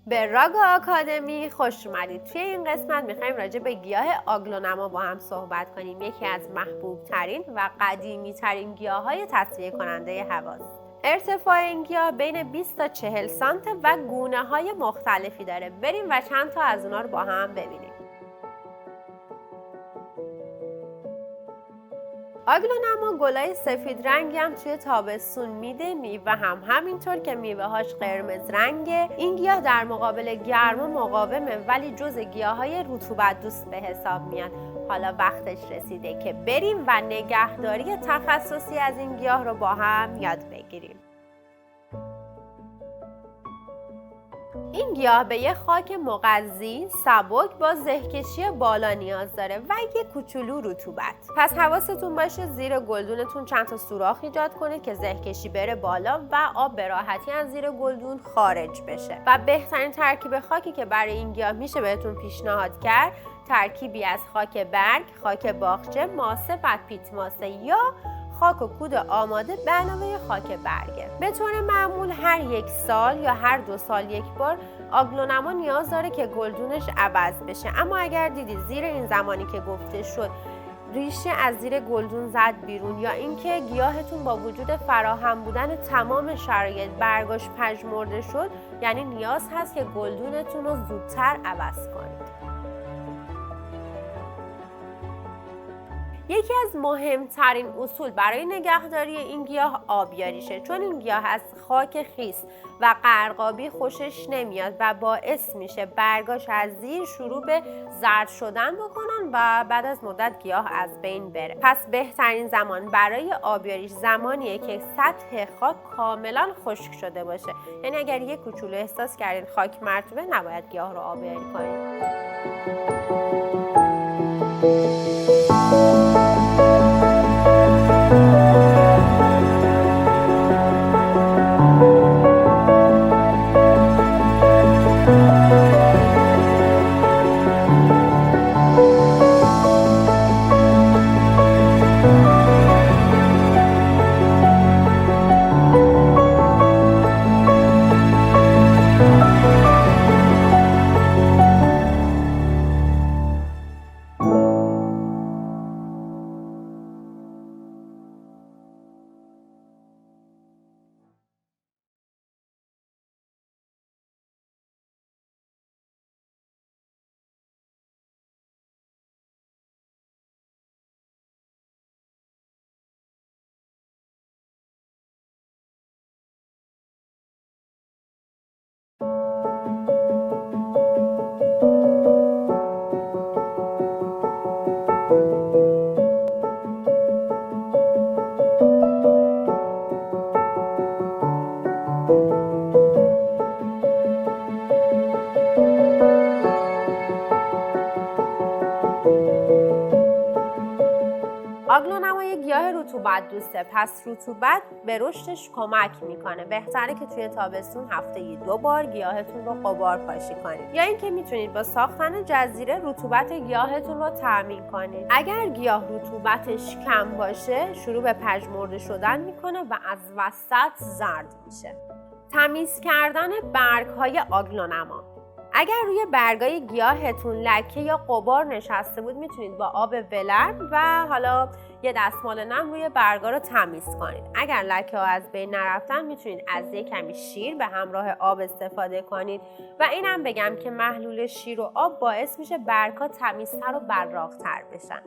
به راگو آکادمی خوش اومدید. توی این قسمت میخوایم راجع به گیاه آگلونما با هم صحبت کنیم. یکی از محبوب ترین و قدیمی ترین گیاهای تصفیه کننده هواست. ارتفاع این گیاه بین 20 تا 40 سانت و گونه های مختلفی داره. بریم و چند تا از اونا رو با هم ببینیم. آگلونما گلای سفید رنگی هم توی تابستون میده، میوه هم همینطور که میوه هاش قرمز رنگه. این گیاه در مقابل گرما مقاومه ولی جز گیاهای رطوبت دوست به حساب میاد. حالا وقتش رسیده که بریم و نگهداری تخصصی از این گیاه رو با هم یاد بگیریم. این گیاه به یه خاک مغذی سبک با زهکشی بالا نیاز داره و یه کوچولو رطوبت. پس حواستون باشه زیر گلدونتون چند تا سوراخ ایجاد کنید که زهکشی بره بالا و آب به راحتی از زیر گلدون خارج بشه. و بهترین ترکیب خاکی که برای این گیاه میشه بهتون پیشنهاد کرد ترکیبی از خاک برگ، خاک باغچه، ماسه و پیت ماسه یا خاک و کود آماده به علاوه خاک برگه. به طور معمول هر 1 سال یا هر 2 سال یک بار آگلونما نیاز داره که گلدونش عوض بشه. اما اگر دیدید زیر این زمانی که گفته شد ریشه از زیر گلدون زد بیرون یا اینکه گیاهتون با وجود فراهم بودن تمام شرایط برگاش پژمرده شد، یعنی نیاز هست که گلدونتون رو زودتر عوض کنید. یکی از مهمترین اصول برای نگهداری این گیاه آبیاریشه، چون این گیاه از خاک خیس و قرقابی خوشش نمیاد و باعث میشه برگاش از زیر شروع به زرد شدن بکنن و بعد از مدت گیاه از بین بره. پس بهترین زمان برای آبیاریش زمانیه که سطح خاک کاملا خشک شده باشه. یعنی اگر یک کوچولو احساس کردین خاک مرطوبه نباید گیاه رو آبیاری کنید. آگلونما یک گیاه رطوبت دوسته، پس رطوبت به رشدش کمک میکنه. بهتره که توی تابستون هفته‌ای 2 بار گیاهتون رو غبار پاشی کنید یا اینکه میتونید با ساختن جزیره رطوبت گیاهتون رو تامین کنید. اگر گیاه رطوبتش کم باشه شروع به پژمرده شدن میکنه و از وسط زرد میشه. تمیز کردن برگ‌های آگلونما. اگر روی برگای گیاهتون لکه یا غبار نشسته بود میتونید با آب ولرم و حالا یه دستمال نم روی برگا رو تمیز کنید. اگر لکه ها از بین نرفتن میتونید از یه کمی شیر به همراه آب استفاده کنید و اینم بگم که محلول شیر و آب باعث میشه برگ‌ها تمیزتر و براق‌تر بشن.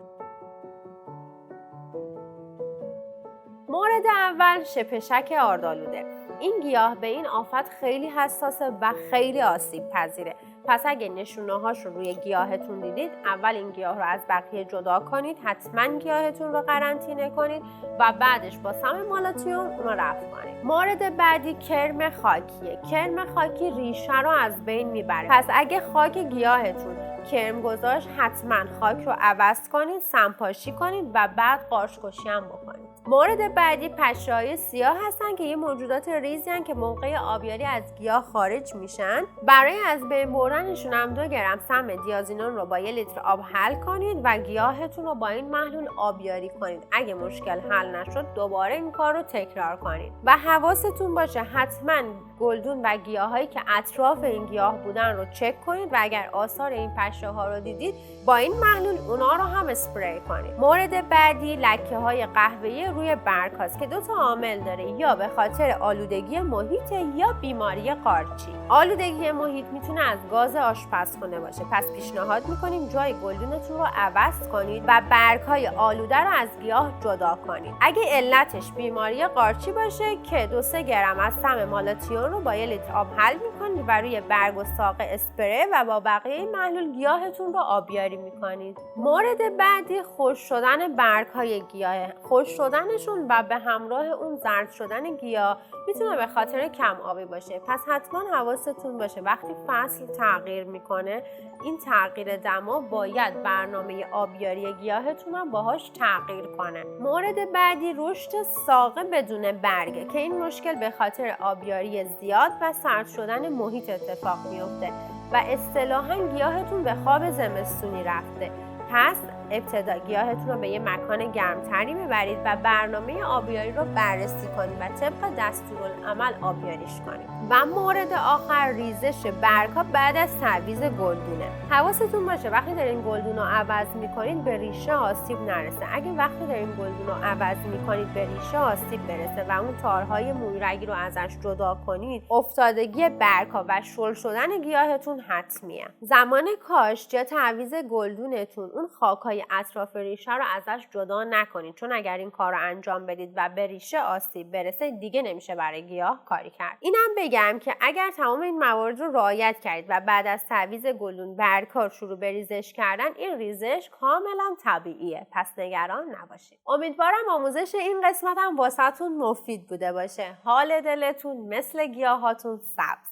مورد اول شپشک آردآلوده. این گیاه به این آفت خیلی حساسه و خیلی آسیب پذیره. پس اگه نشونه‌هاش رو روی گیاهتون دیدید، اول این گیاه رو از بقیه جدا کنید، حتما گیاهتون رو قرنطینه کنید و بعدش با سم مالاتیون اون رو رفع کنید. مورد بعدی کرم خاکیه. کرم خاکی ریشه رو از بین میبره. پس اگه خاک گیاهتون کرم گذاشت، حتما خاک رو عوض کنید، سمپاشی کنید و بعد قارچ‌کشی هم بکنید. مورد بعدی پشه‌های سیاه هستن که یه موجودات ریزی هستن که موقع آبیاری از گیاه خارج میشن. برای از بین خوردنشون هم 2 گرم سم دیازینون رو با 1 لیتر آب حل کنید و گیاهتون رو با این محلول آبیاری کنید. اگه مشکل حل نشد دوباره این کار رو تکرار کنید و حواستون باشه حتما گلدون و گیاهایی که اطراف این گیاه بودن رو چک کنید و اگر آثار این پشه ها رو دیدید با این محلول اونا رو هم اسپری کنید. مورد بعدی لکه های قهوه‌ای روی برگ هاست که 2 تا عامل داره، یا به خاطر آلودگی محیط یا بیماری قارچی. آلودگی محیط میتونه از گاز آشپزخونه باشه، پس پیشنهاد میکنیم جای گلدونتون رو عوض کنید و برگ های آلوده رو از گیاه جدا کنید. اگه علتش بیماری قارچی باشه که 2-3 گرم از سم مالاتیون رو با 1 لیتر آب حل میکنید و روی برگ و ساق اسپری و با بقیه محلول گیاهتون رو آبیاری میکنید. مورد بعدی خشک شدن برگ های گیاه. خشک شدنشون و به همراه اون زرد شدن گیاه میتونه به خاطر کم آبی باشه، پس حتما حواستون باشه وقتی فصل تغییر میکنه این تغییر دما باید برنامه آبیاری گیاهتون هم باهاش تغییر کنه. مورد بعدی رشد ساقه بدون برگه که این مشکل به خاطر آبیاری زیاد و سرد شدن محیط اتفاق میفته و اصطلاحاً گیاهتون به خواب زمستونی رفته. پس ابتدا گیاهتون رو به یه مکان گرمتری ببرید و برنامه آبیاری رو بررسی کنید و طبق دستورالعمل آبیاریش کنید. و مورد آخر ریزش برگ‌ها بعد از تعویض گلدونه. حواستون باشه وقتی دارین گلدون رو عوض می‌کنید به ریشه آسیب نرسه. اگه وقتی دارین گلدون رو عوض می‌کنید به ریشه آسیب برسه و اون تارهای مویرگی رو ازش جدا کنید، افتادگی برگ‌ها و شل شدن گیاهتون حتمیه. زمان کاشت یا تعویض گلدونتون اون خاک‌های اطراف ریشه رو ازش جدا نکنید، چون اگر این کار رو انجام بدید و به ریشه آسیب برسه دیگه نمیشه برای گیاه کاری کرد. اینم بگم که اگر تمام این موارد رو رعایت کردید و بعد از تعویض گلدون برگ‌ها شروع به ریزش کردن، این ریزش کاملا طبیعیه، پس نگران نباشید. امیدوارم آموزش این قسمت هم واسهتون مفید بوده باشه. حال دلتون مثل گیاهاتون سبز.